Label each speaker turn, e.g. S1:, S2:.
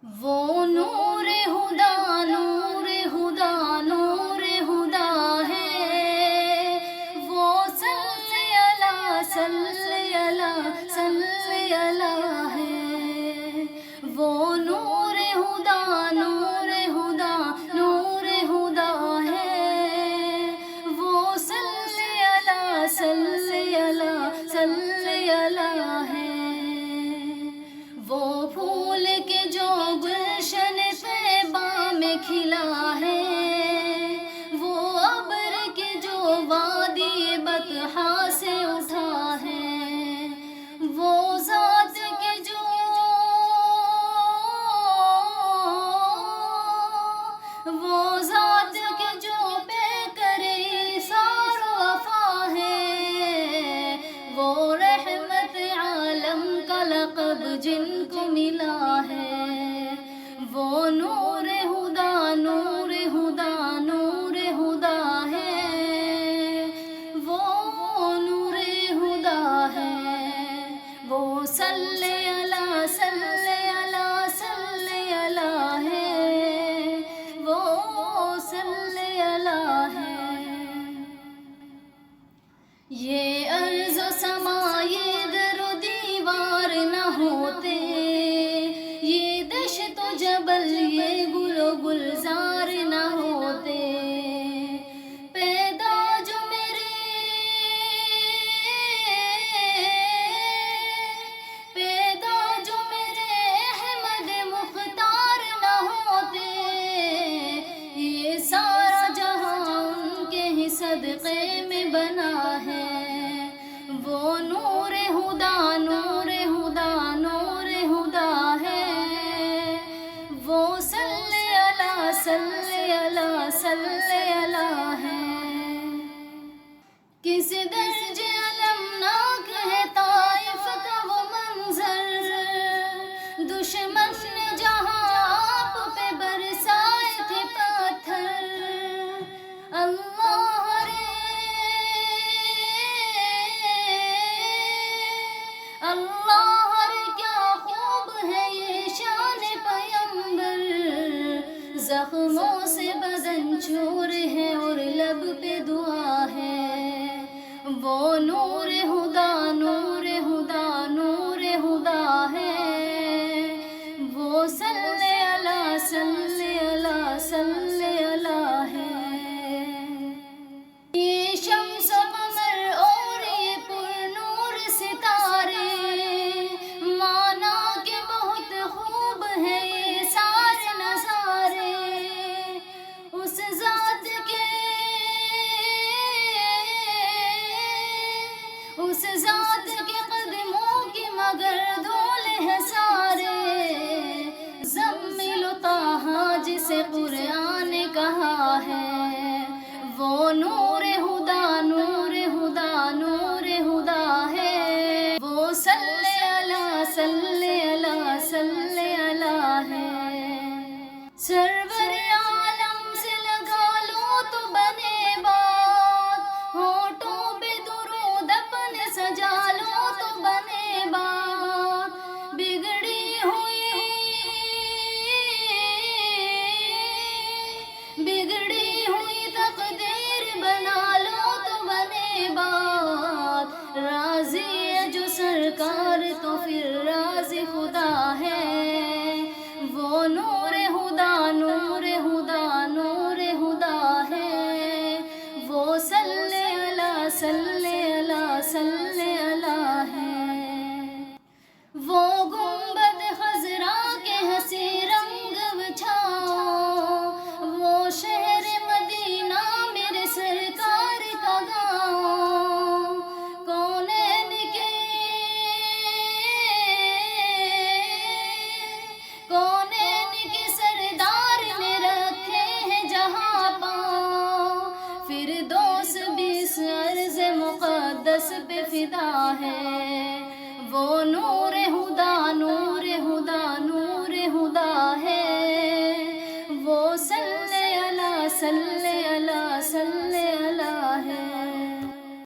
S1: وہ نور ہدا نور ہدا نور ہدا ہے، وہ صلی اللہ صلی اللہ صلی اللہ ہے، وہ نور ہدا نور ہدا نور ہدا ہے، وہ صلی اللہ صلی اللہ صلی اللہ ہے، وہ پھول کے جو گلشن طیبہ میں کھلا ہے، وہ ابر کے جو وادی بطحا سے اٹھا ہے، وہ ذات کے جو پہ کرے ایثار و وفا ہے، وہ رحمت عالم کا لقب جن کو ملا ہے، وہ نور ہدا نور ہدا نور ہدا ہے، وہ نور ہدا ہے، وہ صلی اللہ صلی اللہ صلی اللہ ہے، وہ صلی اللہ ہے۔ یہ ارض و سما یہ در و دیوار نہ ہوتے، یہ دشت و جبل یہ گل و گلزار نہ ہوتے، پیدا جو میرے احمد مختار نہ ہوتے، یہ سارا جہاں ان کے ہی صدقے میں بنا ہے، وہ نور ہدا نور ہدا نور ہدا ہے، وہ صلی اللہ صلی اللہ صلی اللہ ہے۔ کس درج المناک ہے طائف کا وہ منظر، دشمن نے جہاں آپ پہ برسائے تھے پتھر، اللہ اللہ کیا خوب ہے یہ شان پیمبر، زخموں سے بدن چور ہے اور لب پہ دعا ہے، وہ نور ہدا نور ہدا نور ہدا ہے، وہ صلی اللہ صلی اللہ صلی اللہ ہے۔ یہ شمس و قمر اور یہ پر نور ستارے، مانا کہ بہت خوب ہے یہ سارے نظارے، اس ذات کے قدموں کی مگر دھول ہے سارے، زمل و طٰہٰ جسے قرآن نے کہا ہے، وہ نور ہدا نور ہدا نور ہدا ہے، وہ صلی اللہ صلی اللہ صلی اللہ ہے۔ سرور عالم سے لگا لو تو بنے بات، ہونٹوں پہ درود اپنے سجا لو تو بنے بات، بگڑی ہوئی تقدیر بنا لو تو بنے بات، راضی ہے جو سرکار تو پھر راضی خدا ہے، وہ نور ہدا نور ہدا نور ہدا ہے، وہ صلی اللہ صلی اللہ صلی اللہ ہے، وہ گنبد خضرا کے ہنسی رنگ بچھاؤ، وہ شہر مدینہ میرے سرکار کا گاؤں، کونین کے سردار نے رکھے ہیں جہاں پاؤں، فردوس بھی اس عرض مقدس پہ فدا ہے، وہ نور ہدا نور ہدا نور ہدا ہے، وہ صلی اللہ صلی